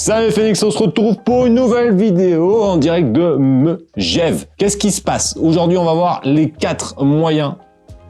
Salut Félix, on se retrouve pour une nouvelle vidéo en direct de Megève. Qu'est-ce qui se passe? Aujourd'hui, on va voir les 4 moyens,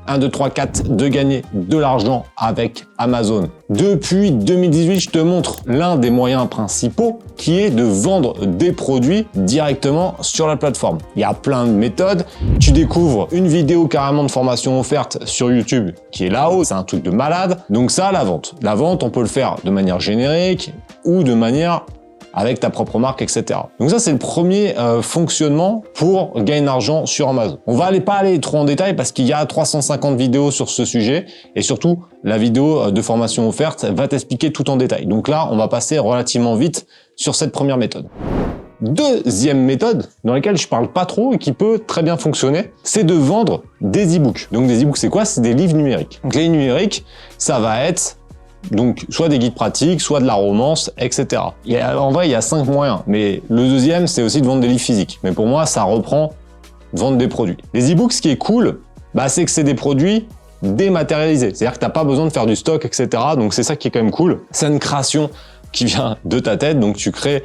1, 2, 3, 4, de gagner de l'argent avec Amazon. Depuis 2018, je te montre l'un des moyens principaux qui est de vendre des produits directement sur la plateforme. Il y a plein de méthodes. Tu découvres une vidéo carrément de formation offerte sur YouTube qui est là-haut. C'est un truc de malade. Donc ça, la vente. La vente, on peut le faire de manière générique ou de manière avec ta propre marque, etc. Donc ça, c'est le premier fonctionnement pour gagner de l'argent sur Amazon. On va pas aller trop en détail parce qu'il y a 350 vidéos sur ce sujet et surtout, la vidéo de formation offerte va t'expliquer tout en détail. Donc là, on va passer relativement vite sur cette première méthode. Deuxième méthode, dans laquelle je parle pas trop et qui peut très bien fonctionner, c'est de vendre des e-books. Donc des e-books, c'est quoi? C'est des livres numériques. Donc les livres numériques, ça va être donc soit des guides pratiques, soit de la romance, etc. En vrai, il y a 5 moyens, mais le deuxième, c'est aussi de vendre des livres physiques. Mais pour moi, ça reprend vendre des produits. Les e-books, ce qui est cool, c'est que c'est des produits dématérialisés. C'est-à-dire que tu n'as pas besoin de faire du stock, etc. Donc c'est ça qui est quand même cool. C'est une création qui vient de ta tête, donc tu crées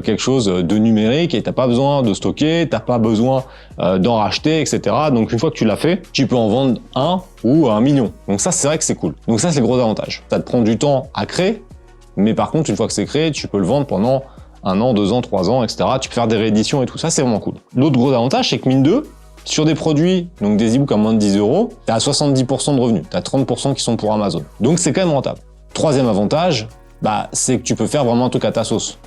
quelque chose de numérique et t'as pas besoin de stocker, t'as pas besoin d'en racheter, etc. Donc une fois que tu l'as fait, tu peux en vendre 1 ou 1 million. Donc ça, c'est vrai que c'est cool. Donc ça, c'est le gros avantage. Ça te prend du temps à créer, mais par contre, une fois que c'est créé, tu peux le vendre pendant 1 an, 2 ans, 3 ans, etc. Tu peux faire des rééditions et tout ça, c'est vraiment cool. L'autre gros avantage, c'est que mine de, sur des produits, donc des e-books à moins de 10 €, tu as 70% de revenus, tu as 30% qui sont pour Amazon. Donc c'est quand même rentable. Troisième avantage, c'est que tu peux faire vraiment un truc à ta sauce.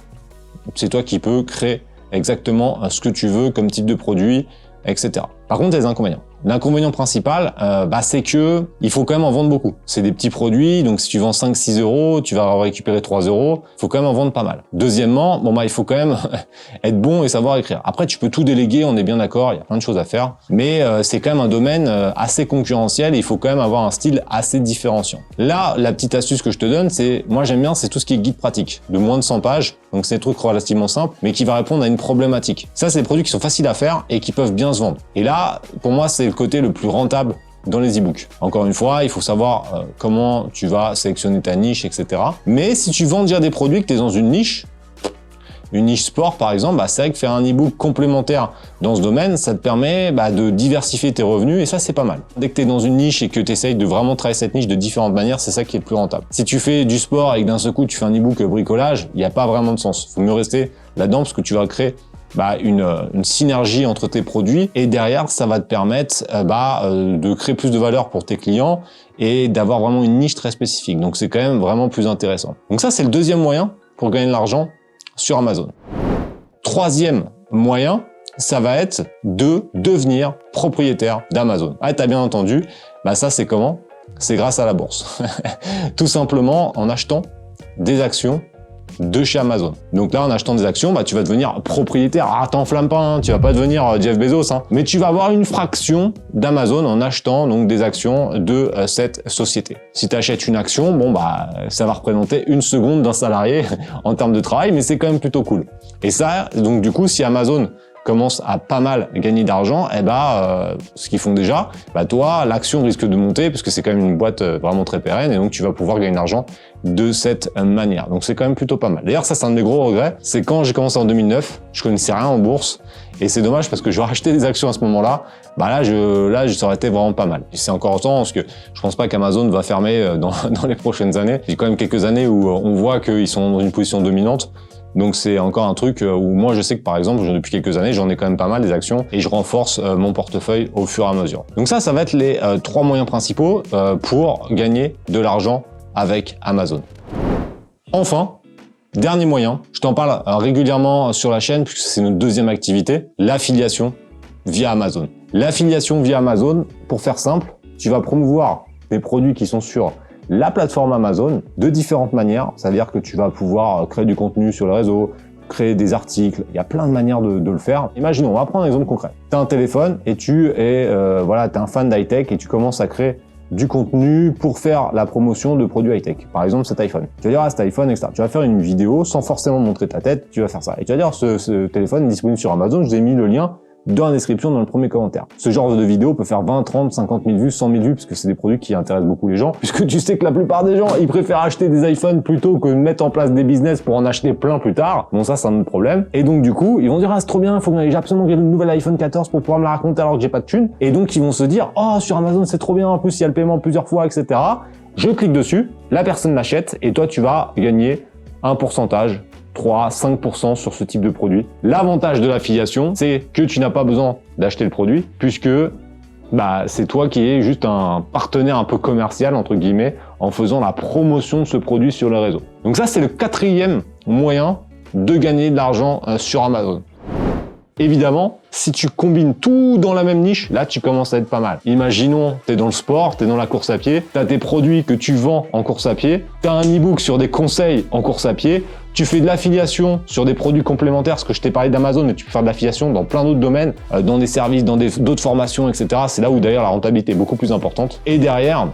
C'est toi qui peux créer exactement ce que tu veux comme type de produit, etc. Par contre, il y a des inconvénients. L'inconvénient principal, c'est que il faut quand même en vendre beaucoup. C'est des petits produits, donc si tu vends 5-6 €, tu vas récupérer 3 €. Il faut quand même en vendre pas mal. Deuxièmement, il faut quand même être bon et savoir écrire. Après, tu peux tout déléguer, on est bien d'accord, il y a plein de choses à faire, mais c'est quand même un domaine assez concurrentiel et il faut quand même avoir un style assez différenciant. Là, la petite astuce que je te donne, moi j'aime bien, c'est tout ce qui est guide pratique, de moins de 100 pages, donc c'est des trucs relativement simples, mais qui va répondre à une problématique. Ça, c'est des produits qui sont faciles à faire et qui peuvent bien se vendre. Et là, pour moi, c'est le côté le plus rentable dans les e-books. Encore une fois, il faut savoir comment tu vas sélectionner ta niche, etc. Mais si tu vends déjà des produits que tu es dans une niche sport par exemple, c'est vrai que faire un e-book complémentaire dans ce domaine, ça te permet de diversifier tes revenus et ça, c'est pas mal. Dès que tu es dans une niche et que tu essayes de vraiment travailler cette niche de différentes manières, c'est ça qui est le plus rentable. Si tu fais du sport et que d'un seul coup, tu fais un e-book bricolage, il n'y a pas vraiment de sens. Il faut mieux rester là-dedans parce que tu vas créer une synergie entre tes produits et derrière, ça va te permettre de créer plus de valeur pour tes clients et d'avoir vraiment une niche très spécifique. Donc, c'est quand même vraiment plus intéressant. Donc ça, c'est le deuxième moyen pour gagner de l'argent sur Amazon. Troisième moyen, ça va être de devenir propriétaire d'Amazon. T'as bien entendu, ça c'est comment? C'est grâce à la bourse. Tout simplement en achetant des actions de chez Amazon. Donc là, en achetant des actions, tu vas devenir propriétaire. T'enflamme pas, tu vas pas devenir Jeff Bezos, mais tu vas avoir une fraction d'Amazon en achetant donc des actions de cette société. Si tu achètes une action, ça va représenter 1 seconde d'un salarié en termes de travail, mais c'est quand même plutôt cool. Et ça, donc du coup, si Amazon commence à pas mal gagner d'argent, ce qu'ils font déjà, toi, l'action risque de monter parce que c'est quand même une boîte vraiment très pérenne et donc tu vas pouvoir gagner de l'argent de cette manière. Donc c'est quand même plutôt pas mal. D'ailleurs, ça c'est un de mes gros regrets, c'est quand j'ai commencé en 2009, je connaissais rien en bourse et c'est dommage parce que j'aurais acheté des actions à ce moment-là, ça aurait été vraiment pas mal. Et c'est encore temps parce que je pense pas qu'Amazon va fermer dans les prochaines années. Il y a quand même quelques années où on voit qu'ils sont dans une position dominante. Donc c'est encore un truc où moi je sais que par exemple depuis quelques années j'en ai quand même pas mal des actions et je renforce mon portefeuille au fur et à mesure. Donc ça va être les 3 moyens principaux pour gagner de l'argent avec Amazon. Enfin, dernier moyen, je t'en parle régulièrement sur la chaîne puisque c'est notre deuxième activité, l'affiliation via Amazon. L'affiliation via Amazon, pour faire simple, tu vas promouvoir des produits qui sont sur la plateforme Amazon de différentes manières. C'est-à-dire que tu vas pouvoir créer du contenu sur le réseau, créer des articles. Il y a plein de manières de le faire. Imaginons, on va prendre un exemple concret. Tu as un téléphone et tu es un fan d'high-tech et tu commences à créer du contenu pour faire la promotion de produits high-tech. Par exemple, cet iPhone. Tu vas dire, cet iPhone, etc. Tu vas faire une vidéo sans forcément montrer ta tête. Tu vas faire ça. Et tu vas dire, ce téléphone est disponible sur Amazon. Je vous ai mis le lien dans la description, dans le premier commentaire. Ce genre de vidéo peut faire 20, 30, 50 000 vues, 100 000 vues, parce que c'est des produits qui intéressent beaucoup les gens, puisque tu sais que la plupart des gens, ils préfèrent acheter des iPhones plutôt que de mettre en place des business pour en acheter plein plus tard. Bon, ça, c'est un autre problème. Et donc, du coup, ils vont dire, ah, c'est trop bien, il faut que j'ai absolument une nouvelle iPhone 14 pour pouvoir me la raconter alors que j'ai pas de thune. Et donc, ils vont se dire, oh, sur Amazon, c'est trop bien, en plus, il y a le paiement plusieurs fois, etc. Je clique dessus, la personne l'achète, et toi, tu vas gagner un pourcentage, 3, 5% sur ce type de produit. L'avantage de l'affiliation, c'est que tu n'as pas besoin d'acheter le produit, puisque c'est toi qui es juste un partenaire un peu commercial, entre guillemets, en faisant la promotion de ce produit sur les réseaux. Donc ça, c'est le 4e moyen de gagner de l'argent sur Amazon. Évidemment, si tu combines tout dans la même niche, là, tu commences à être pas mal. Imaginons, tu es dans le sport, tu es dans la course à pied, tu as tes produits que tu vends en course à pied, tu as un e-book sur des conseils en course à pied, tu fais de l'affiliation sur des produits complémentaires, parce que je t'ai parlé d'Amazon, mais tu peux faire de l'affiliation dans plein d'autres domaines, dans des services, dans d'autres formations, etc. C'est là où d'ailleurs la rentabilité est beaucoup plus importante. Et derrière,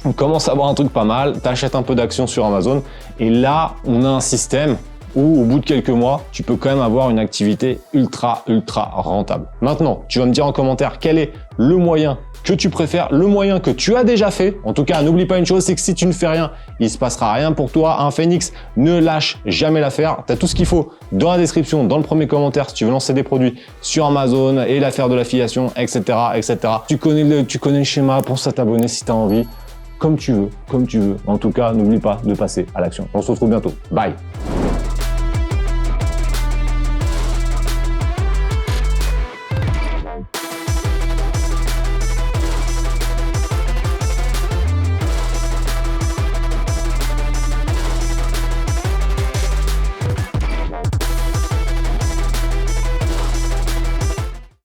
on commence à avoir un truc pas mal, tu achètes un peu d'actions sur Amazon, et là, on a un système où au bout de quelques mois, tu peux quand même avoir une activité ultra rentable. Maintenant, tu vas me dire en commentaire quel est le moyen que tu préfères, le moyen que tu as déjà fait. En tout cas, n'oublie pas une chose, c'est que si tu ne fais rien, il se passera rien pour toi. Un Phoenix, ne lâche jamais l'affaire. Tu as tout ce qu'il faut dans la description, dans le premier commentaire, si tu veux lancer des produits sur Amazon et l'affaire de l'affiliation, etc., etc. Tu connais le schéma, pense à t'abonner si tu as envie. Comme tu veux. En tout cas, n'oublie pas de passer à l'action. On se retrouve bientôt. Bye.